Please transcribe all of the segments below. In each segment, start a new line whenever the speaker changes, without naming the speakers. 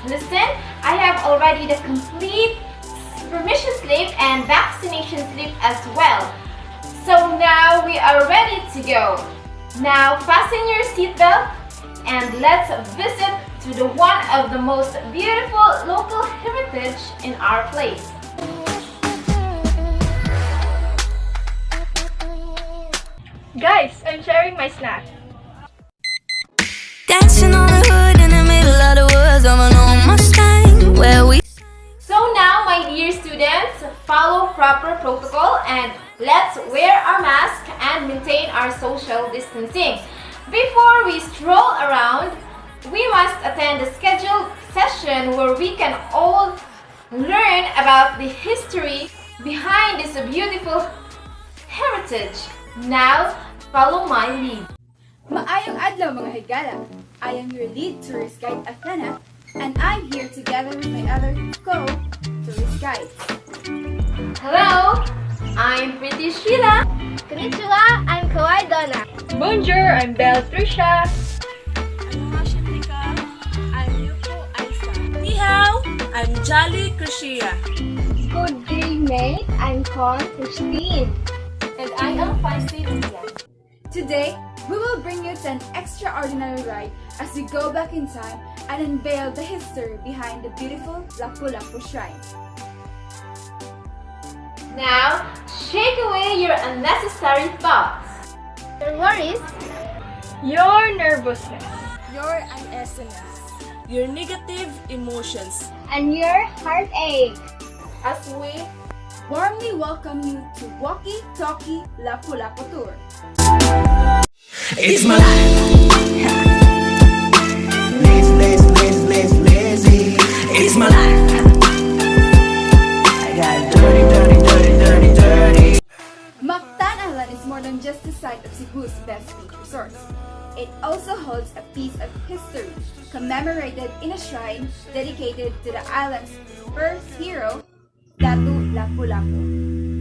Listen, I have already the complete permission slip and vaccination slip as well. So now we are ready to go. Now fasten your seatbelt and let's visit to the one of the most beautiful local heritage in our place.
Guys, I'm sharing my snack.
Dancing on the hood in the middle of the woods of an old Mustang where we.
So now, my dear students, follow proper protocol and let's wear our mask and maintain our social distancing. Before we stroll around, we must attend the scheduled session where we can all learn about the history behind this beautiful heritage. Now, follow my lead.
Maayong adlaw mga higala! I am your lead tourist guide Athena, and I'm here together with my other co-tourist guides.
Hello, I'm Pretty Sheila.
Konnichiwa, I'm Kawaii Donna.
Bonjour, I'm Belle Trisha.
Ni hao, I'm Jolly Krishia.
Good day, mate. I'm Con Christine.
And I am Feisty India.
Today, we will bring you to an extraordinary ride as we go back in time and unveil the history behind the beautiful Lapu-Lapu Shrine.
Now, shake away your unnecessary thoughts.
Your worries,
Your nervousness.
Your uneasiness. Your negative emotions.
and your heartache.
As we
Warmly welcome you to Walkie Talkie Lapu-Lapu Tour.
It's my life. Lazy, lazy, lazy, lazy, lazy. It's my life. I got dirty, dirty, dirty, dirty, dirty.
Mactan Island is more than just the site of Cebu's best beach resorts. It also holds a piece of history commemorated in a shrine dedicated to the island's first hero, Datu Lapu-Lapu.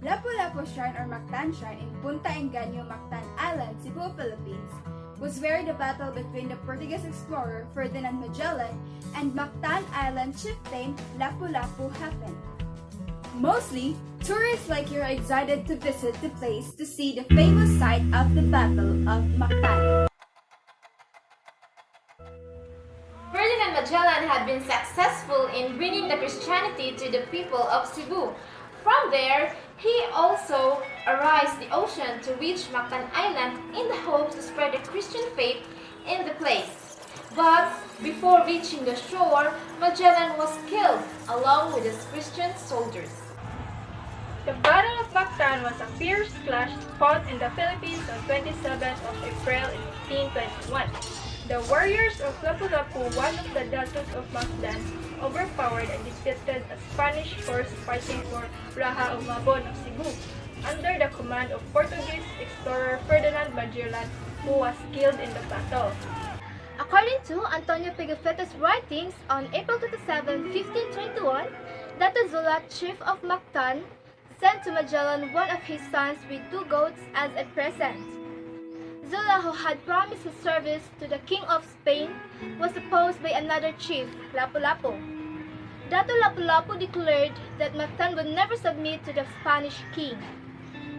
Lapu-Lapu Shrine or Mactan Shrine in Punta Engaño, Mactan Island, Cebu, Philippines was where the battle between the Portuguese explorer Ferdinand Magellan and Mactan Island chieftain Lapu-Lapu happened. Mostly, tourists like you are excited to visit the place to see the famous site of the Battle of Mactan.
Ferdinand Magellan had been successful in bringing the Christianity to the people of Cebu. From there, he also arrived the ocean to reach Mactan Island in the hopes to spread the Christian faith in the place. But before reaching the shore, Magellan was killed along with his Christian soldiers.
The Battle of Mactan was a fierce clash fought in the Philippines on 27th of April 1821. The warriors of Lapu-Lapu, one of the datos of Mactan, overpowered and defeated a Spanish force fighting for Raha of Mabon of Cebu, under the command of Portuguese explorer Ferdinand Magellan, who was killed in the battle.
According to Antonio Pigafetta's writings, on April 27, 1521, Datu Zula, chief of Mactan, sent to Magellan one of his sons with 2 goats as a present. Zula, who had promised his service to the King of Spain, was opposed by another chief, Lapu-Lapu. Datu Lapu-Lapu declared that Mactan would never submit to the Spanish king.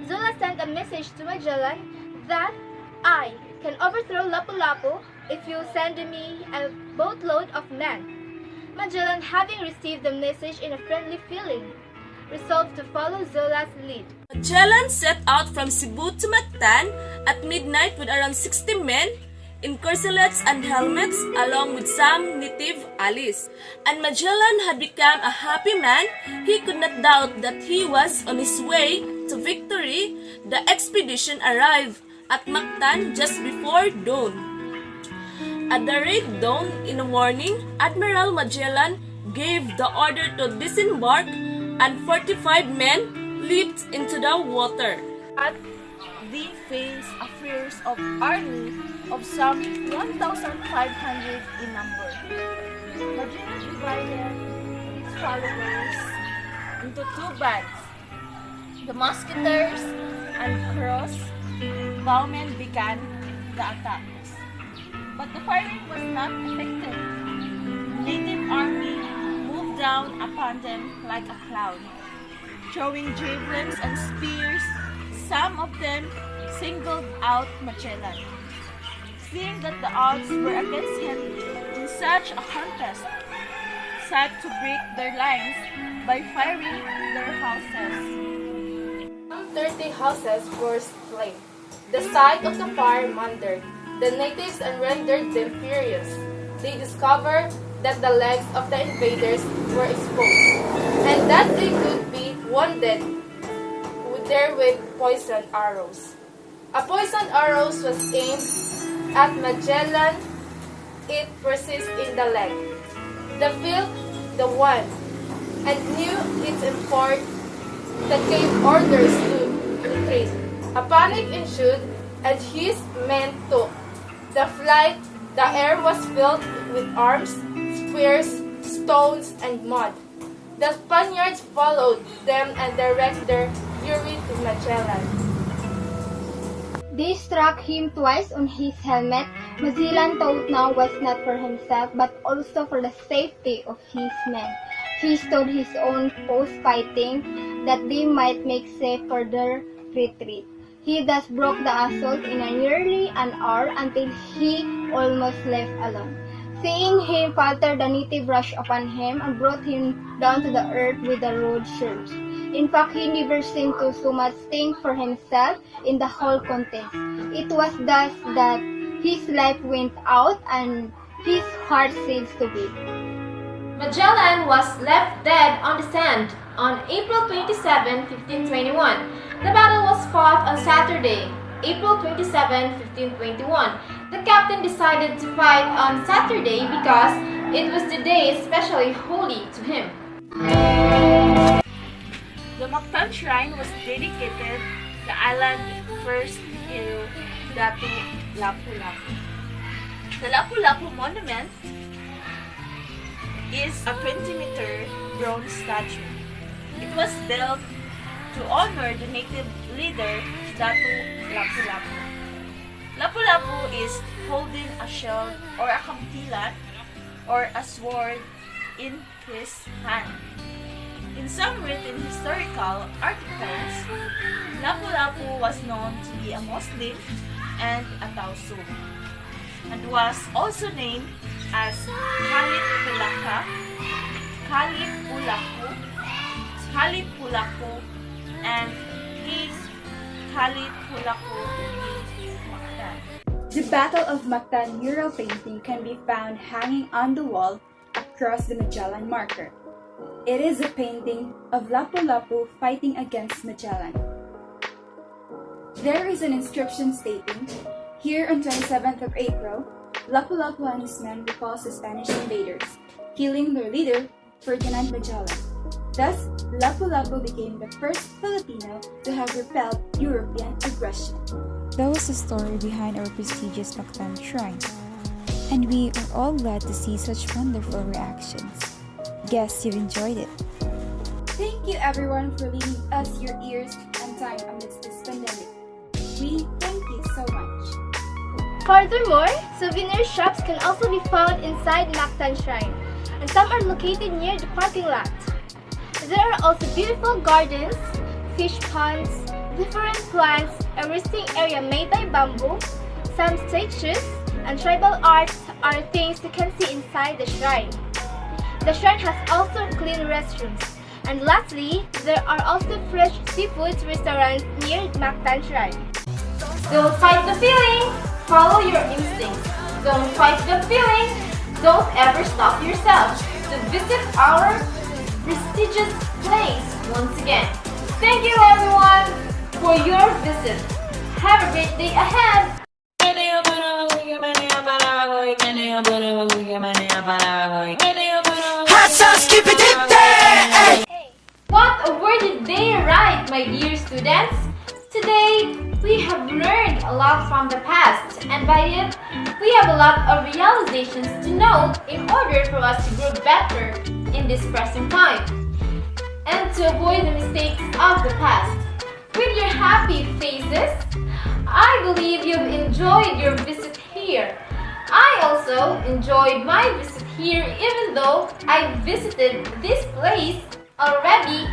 Zula sent a message to Magellan that I can overthrow Lapu-Lapu if you send me a boatload of men. Magellan, having received the message in a friendly feeling, resolved to follow Zula's lead.
Magellan set out from Cebu to Mactan at midnight with around 60 men in corselets and helmets along with some native allies. And Magellan had become a happy man. He could not doubt that he was on his way to victory. The expedition arrived at Mactan just before dawn. At the red dawn in the morning, Admiral Magellan gave the order to disembark and 45 men leaped into the water.
At they faced a fierce of army of some 1,500 in number. Magellan divided his followers into 2 bands. The musketeers and crossbowmen began the attacks, but the firing was not effective. native army moved down upon them like a cloud, throwing javelins and spears. Some of them singled out Magellan. Seeing that the odds were against him in such a contest, sought to break their lines by firing their houses.
Some 30 houses were slain. The sight of the fire wondered the natives and rendered them furious. They discovered that the legs of the invaders were exposed, and that they could be wounded with poisoned arrows. A poisoned arrow was aimed at Magellan. It persists in the leg. The field, the one, and knew its import, that gave orders to retreat. A panic ensued, and his men took the flight. The air was filled with arms, spears, stones, and mud. The Spaniards followed them and directed their fury to Magellan.
They struck him twice on his helmet. Magellan thought now was not for himself, but also for the safety of his men. He stood his own post fighting, that they might make safe for their retreat. He thus broke the assault in nearly an hour until he almost left alone. Seeing him falter, the native rushed upon him and brought him down to the earth with the rude shears. In fact, he never seemed to so much think for himself in the whole contest. It was thus that his life went out and his heart ceased to beat.
Magellan was left dead on the sand on April 27, 1521. The battle was fought on Saturday, April 27, 1521. The captain decided to fight on Saturday because it was the day especially holy to him.
The Mactan shrine was dedicated to the island's first hero, Datu Lapu-Lapu. The Lapu-Lapu monument is a 20-meter bronze statue. It was built to honor the native leader, Datu Lapu-Lapu. Lapu-Lapu is holding a shield or a kamtilan or a sword in his hand. In some written historical articles, Lapu-Lapu was known to be a Muslim and a Tausu, and was also named as Khalid Pulaka, Khalid Pulaku, Khalid Pulaku, and his Khalid Pulaku Mactan.
The Battle of Mactan mural painting can be found hanging on the wall across the Magellan marker. It is a painting of Lapu-Lapu fighting against Magellan. There is an inscription stating, "Here on 27th of April, Lapu-Lapu and his men repulsed the Spanish invaders, killing their leader, Ferdinand Magellan." Thus, Lapu-Lapu became the first Filipino to have repelled European aggression.
That was the story behind our prestigious Mactan shrine, and we are all glad to see such wonderful reactions. Guess you've enjoyed it.
Thank you everyone for lending us your ears and time amidst this pandemic. We thank you so much.
Furthermore, souvenir shops can also be found inside Mactan Shrine, and some are located near the parking lot. There are also beautiful gardens, fish ponds, different plants, a resting area made by bamboo, some statues, and tribal arts are things you can see inside the shrine. The shrine has also clean restrooms. And lastly, there are also fresh seafood restaurants near Mactan Shrine.
Don't fight the feeling, follow your instincts. Don't fight the feeling, don't ever stop yourself to visit our prestigious place once again. Thank you everyone for your visit. Have a great day ahead. What a worthy day, right, my dear students? Today, we have learned a lot from the past, and by it, we have a lot of realizations to note in order for us to grow better in this present time, and to avoid the mistakes of the past. With your happy faces, I believe you've enjoyed your visit here. I also enjoyed my visit here even though I visited this place already,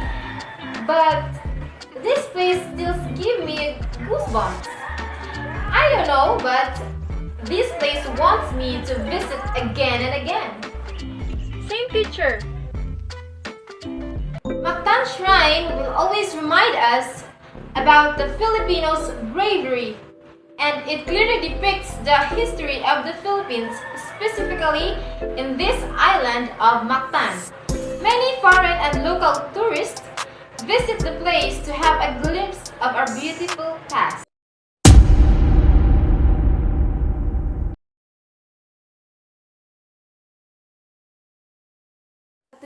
but this place still gives me goosebumps. I don't know, but this place wants me to visit again and again.
Same teacher.
Mactan Shrine will always remind us about the Filipinos' bravery, and it clearly depicts the history of the Philippines, specifically in this island of Mactan. Many foreign and local tourists visit the place to have a glimpse of our beautiful past.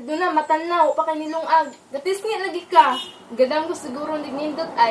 Doon na, matanaw, pa kay nilungag. Gatis nga lagi ka. Gadam ko siguro nindot ay.